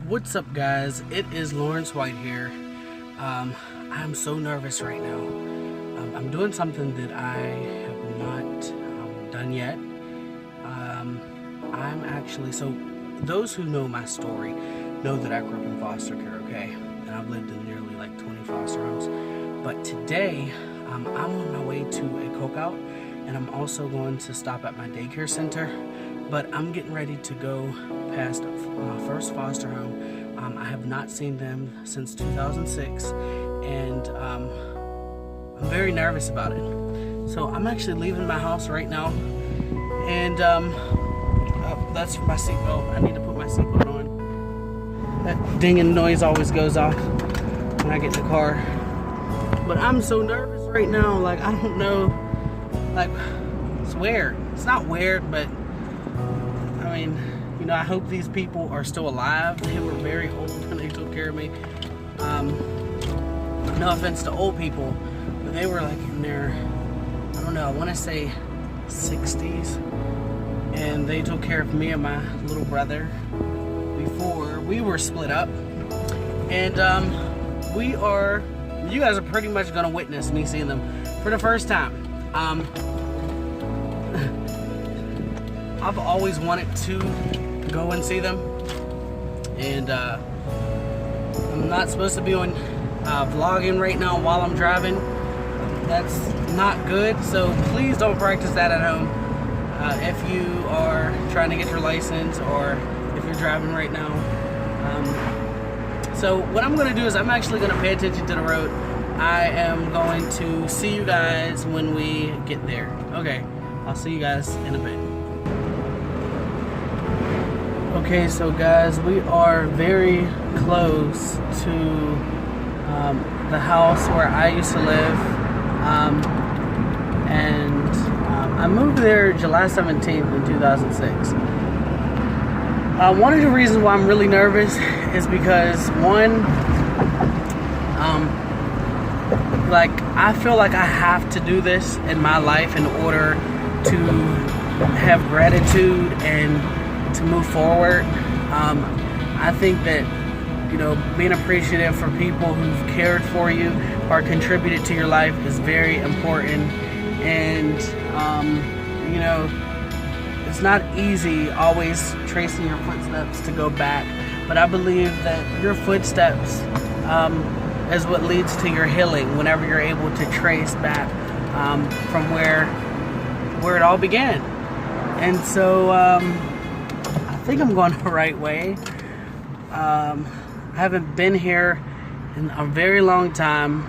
What's up, guys? It is Lawrence White here. I'm so nervous right now. I'm doing something that I have not done yet. I'm actually, so those who know my story know that I grew up in foster care, okay? And I've lived in nearly like 20 foster homes. But today, I'm on my way to a cookout, and I'm also going to stop at my daycare center. But I'm getting ready to go past my first foster home. I have not seen them since 2006, and I'm very nervous about it. So I'm actually leaving my house right now, and that's my seatbelt. I need to put my seatbelt on. That dinging noise always goes off when I get in the car. But I'm so nervous right now. Like, I don't know. Like, it's weird. It's not weird, but I mean, you know, I hope these people are still alive. They were very old when they took care of me. No offense to old people, but they were like in their, I don't know, I want to say 60s. And they took care of me and my little brother before we were split up. And you guys are pretty much going to witness me seeing them for the first time. I've always wanted to go and see them, and I'm not supposed to be on vlogging right now while I'm driving. That's not good, so please don't practice that at home if you are trying to get your license or if you're driving right now. So what I'm going to do is I'm actually going to pay attention to the road. I am going to see you guys when we get there. Okay, I'll see you guys in a bit. Okay, so guys, we are very close to the house where I used to live, and I moved there July 17th in 2006. One of the reasons why I'm really nervous is because, one, like, I feel like I have to do this in my life in order to have gratitude and to move forward. I think that, you know, being appreciative for people who've cared for you or contributed to your life is very important. And you know, it's not easy always tracing your footsteps to go back, but I believe that your footsteps is what leads to your healing whenever you're able to trace back from where it all began. And so I think I'm going the right way. I haven't been here in a very long time.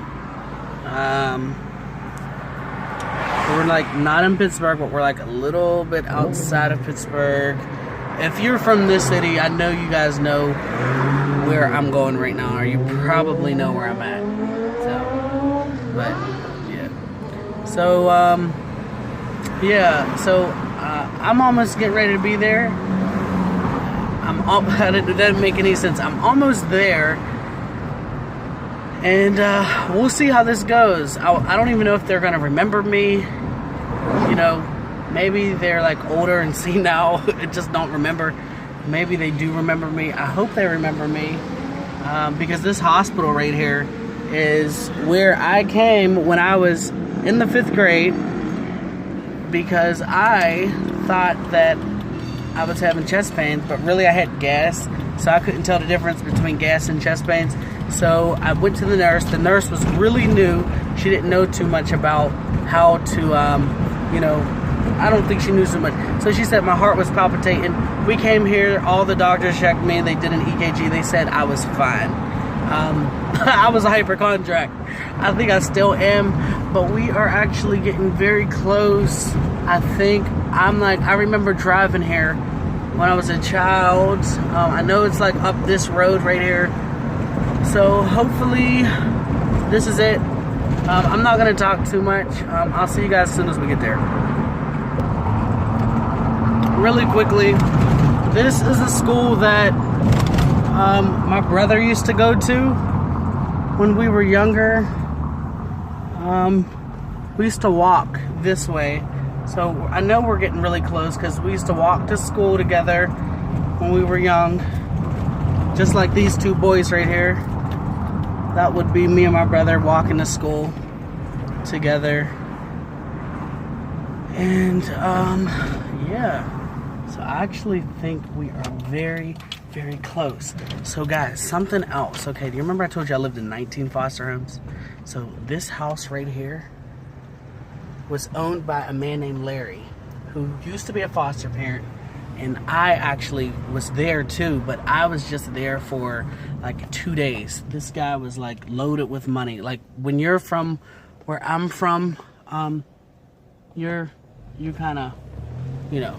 We're like not in Pittsburgh, but we're like a little bit outside of Pittsburgh. If you're from this city, I know you guys know where I'm going right now, or you probably know where I'm at. So, but yeah. So I'm almost getting ready to be there. That doesn't make any sense. I'm almost there, and we'll see how this goes. I don't even know if they're gonna remember me. You know, maybe they're like older and senile and just don't remember. Maybe they do remember me. I hope they remember me, because this hospital right here is where I came when I was in the 5th grade, because I thought that I was having chest pains, but really I had gas, so I couldn't tell the difference between gas and chest pains. So I went to the nurse. The nurse was really new. She didn't know too much about how to, you know, I don't think she knew so much. So she said my heart was palpitating. We came here, all the doctors checked me, they did an EKG, they said I was fine. I was a hypochondriac. I think I still am, but we are actually getting very close. I think I remember driving here when I was a child. I know it's like up this road right here. So hopefully this is it. I'm not going to talk too much. I'll see you guys as soon as we get there. Really quickly, this is a school that my brother used to go to when we were younger. We used to walk this way. So I know we're getting really close because we used to walk to school together when we were young. just like these two boys right here. That would be me and my brother walking to school together. And yeah, so I actually think we are very, very close. So guys, something else. Okay, do you remember I told you I lived in 19 foster homes? So this house right here was owned by a man named Larry, who used to be a foster parent. And I actually was there too, but I was just there for like 2 days. This guy was like loaded with money. Like when you're from where I'm from, you kind of, you know,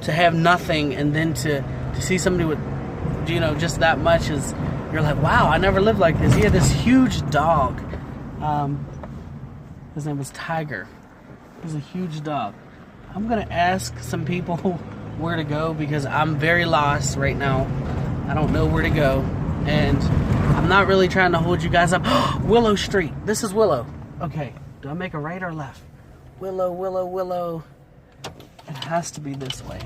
to have nothing and then to see somebody with, you know, just that much is, you're like, wow, I never lived like this. He had this huge dog. His name was Tiger. He was a huge dog. I'm gonna ask some people where to go because I'm very lost right now. I don't know where to go, and I'm not really trying to hold you guys up. Willow Street. This is Willow. Okay, do I make a right or left? Willow, Willow, Willow. It has to be this way.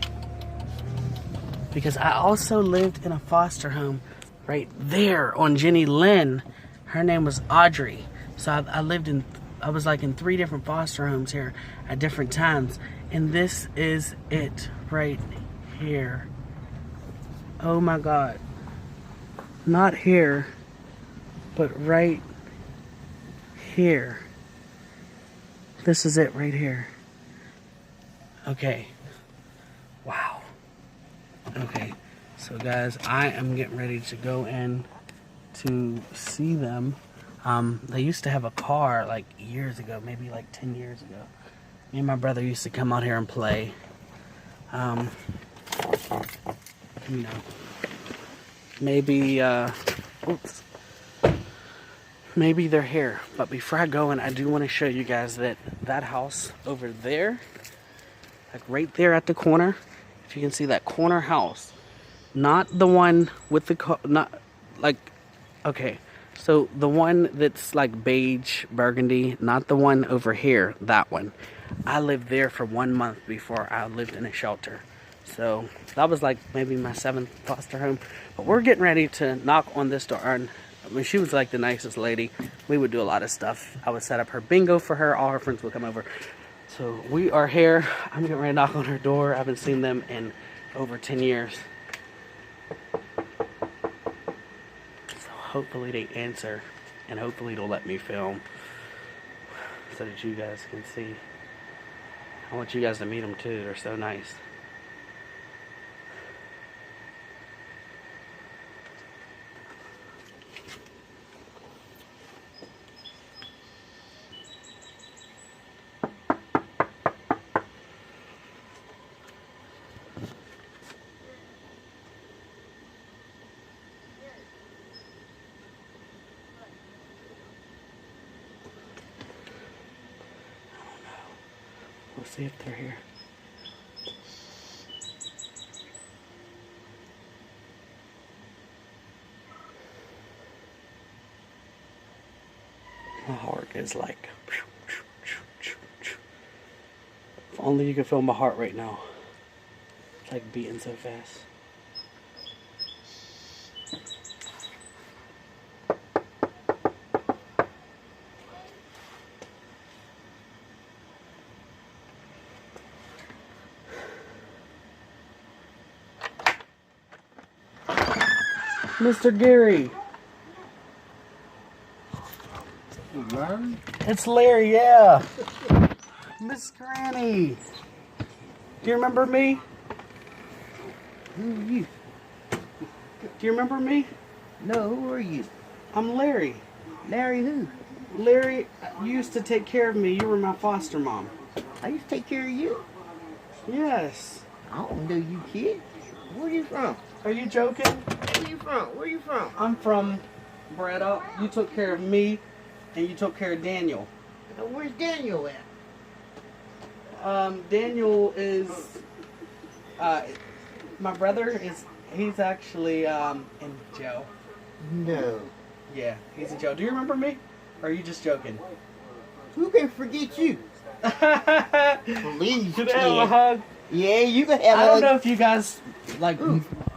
Because I also lived in a foster home right there on Jenny Lynn. Her name was Audrey. So I was like in 3 different foster homes here at different times. And this is it right here. Oh my God. Not here, but right here. This is it right here. Okay. Wow. Okay. So guys, I am getting ready to go in to see them. They used to have a car like years ago, maybe like 10 years ago. Me and my brother used to come out here and play. You know, maybe, oops. Maybe they're here. But before I go in, I do want to show you guys that house over there, like right there at the corner. If you can see that corner house, not the one with the, not like, okay. So the one that's like beige, burgundy, not the one over here, that one. I lived there for 1 month before I lived in a shelter. So that was like maybe my 7th foster home. But we're getting ready to knock on this door. And I mean, she was like the nicest lady. We would do a lot of stuff. I would set up her bingo for her. All her friends would come over. So we are here. I'm getting ready to knock on her door. I haven't seen them in over 10 years. Hopefully they answer, and hopefully they'll let me film so that you guys can see. I want you guys to meet them too. They're so nice. We'll see if they're here. My heart is like, if only you could feel my heart right now. It's like beating so fast. Mr. Gary. Larry? It's Larry, yeah. Miss Granny. Do you remember me? Who are you? Do you remember me? No, who are you? I'm Larry. Larry who? Larry, you used to take care of me. You were my foster mom. I used to take care of you. Yes. I don't know you, kid. Where you from? Are you joking? Where you from? Where you from? I'm from Breda. You took care of me, and you took care of Daniel. Where's Daniel at? Daniel is, my brother is, he's actually in jail. No. Yeah, he's in jail. Do you remember me? Or are you just joking? Who can forget you? Please, Can I have a hug? Yeah, you can have a I hug. don't know if you guys, like,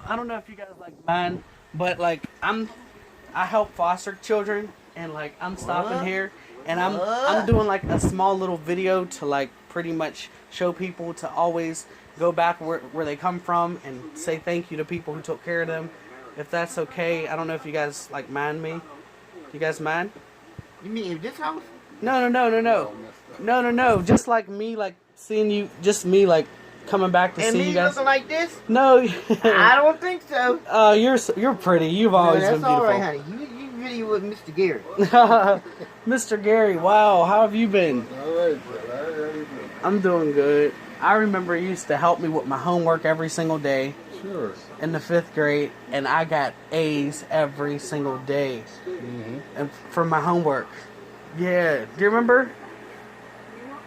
I don't know if you guys like mine, but like I help foster children, and like I'm stopping What? here, and I'm What? doing like a small little video to like pretty much show people to always go back where they come from and say thank you to people who took care of them. If that's okay, I don't know if you guys like mind me. You guys mind? You mean in this house? No. Just like me, like seeing you, just me, like coming back to And see me you guys. looking like this? No. I don't think so. You're pretty. You've always No, been that's all beautiful. right, honey. You really with Mr. Gary. Mr. Gary, wow, how have you been? All right, sir. How are you doing? I'm doing good. I remember you used to help me with my homework every single day Sure. in the 5th grade, and I got A's every single day and for my homework. Yeah, do you remember?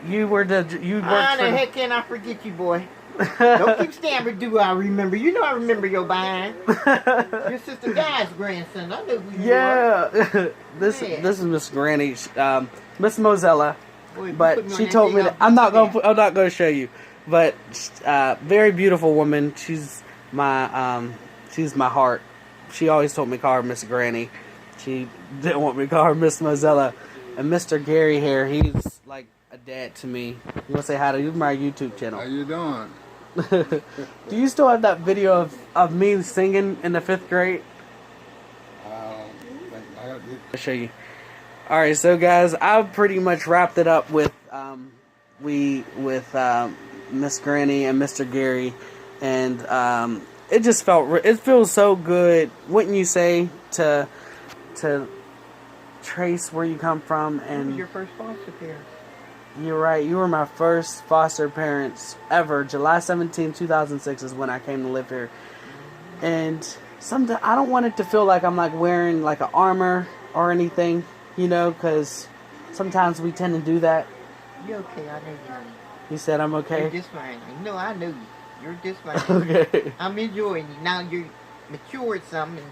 You worked How for the heck can I forget you, boy? Don't keep stammering, do I remember? You know I remember your behind. Your sister Guy's grandson. I know who you are. Yeah. This Yeah. is Miss Granny, Miss Mozella. Boy, you But put me on she that told thing, me I'll that I'm not beat you gonna show you. But very beautiful woman. She's my heart. She always told me to call her Miss Granny. She didn't want me to call her Miss Mozella. And Mr. Gary here, he's like a dad to me. You wanna say hi to my YouTube How channel? you doing? Do you still have that video of me singing in the 5th grade? I'll show you. Alright, so guys, I've pretty much wrapped it up with Miss Granny and Mr. Gary, and it just it feels so good, wouldn't you say, to trace where you come from. Who And was your first foster parents? you're right, you were my first foster parents ever. July 17, 2006 is when I came to live here. And sometimes I don't want it to feel like I'm like wearing like an armor or anything, you know, because sometimes we tend to do that. You okay? I know you. You said I'm You're okay? just fine. No, I know you. You're just fine. Okay. I'm enjoying you. Now you're matured some and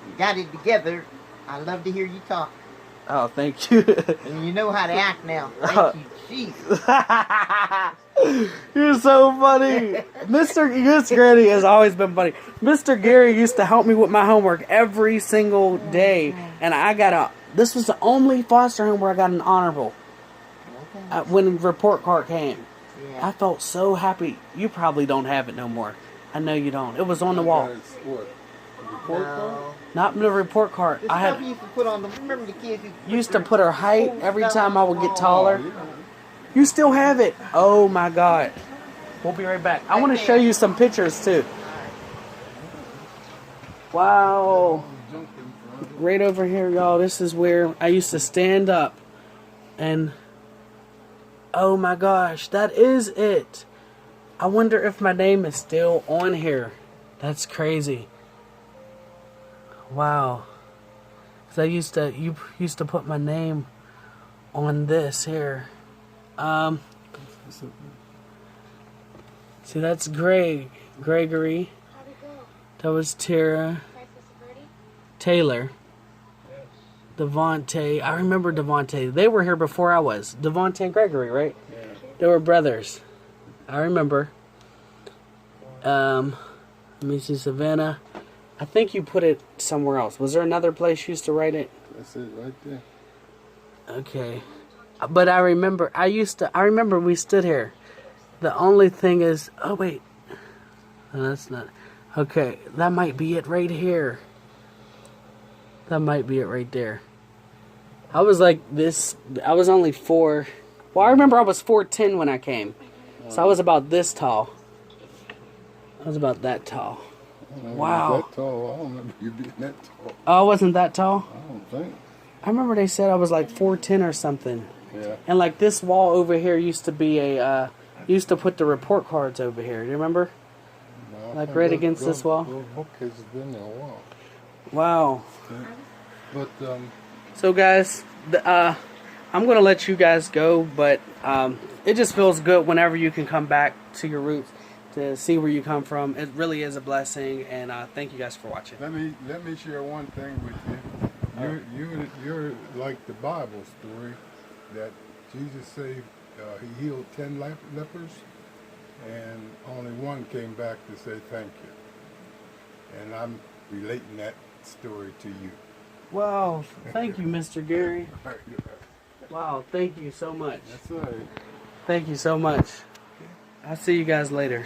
you got it together. I love to hear you talk. Oh, thank you. And you know how to act now. Thank you, Jesus. You're so funny. Miss Granny has always been funny. Mr. Gary used to help me with my homework every single day. And this was the only foster home where I got an honorable Okay. when the report card came. Yeah. I felt so happy. You probably don't have it no more. I know you don't. It was on the wall. What? Report card? No. Not the report card. The I stuff had you used to put on the. Remember the kids used to put her height every time I would get taller. Yeah. You still have it? Oh my God. We'll be right back. I want to show you some pictures too. Wow. Right over here, y'all. This is where I used to stand up. And oh my gosh, that is it. I wonder if my name is still on here. That's crazy. Wow. 'Cause you used to put my name on this here. See, that's Gregory. How'd it go? That was Tara. Nice, Mr. Birdie? Taylor. Devontae. I remember Devontae. They were here before I was. Devontae and Gregory, right? Yeah. They were brothers. I remember. Let me see, Savannah. I think you put it somewhere else. Was there another place you used to write it? That's it right there. Okay. But I remember we stood here. The only thing is, oh wait. No, that's not. Okay, that might be it right here. That might be it right there. I was like this, I was only 4. Well, I remember I was 4'10" when I came. So I was about this tall. I was about that tall. I don't know if Wow. you're that tall. I don't remember you being that tall. Oh, I wasn't that tall? I don't think. I remember they said I was like 4'10" or something. Yeah. And like this wall over here used to be used to put the report cards over here. Do you remember? No, I Like think right those- against this wall? Those bookcases have been there a while. Wow. But, So guys, I'm gonna let you guys go, but it just feels good whenever you can come back to your roots to see where you come from. It really is a blessing, and thank you guys for watching. let me share one thing with you. You're like the Bible story that Jesus saved. He healed 10 lepers, and only one came back to say thank you. and I'm relating that story to you. Wow, thank you, Mr. Gary. Wow, thank you so much. That's all right. Thank you so much. I'll see you guys later.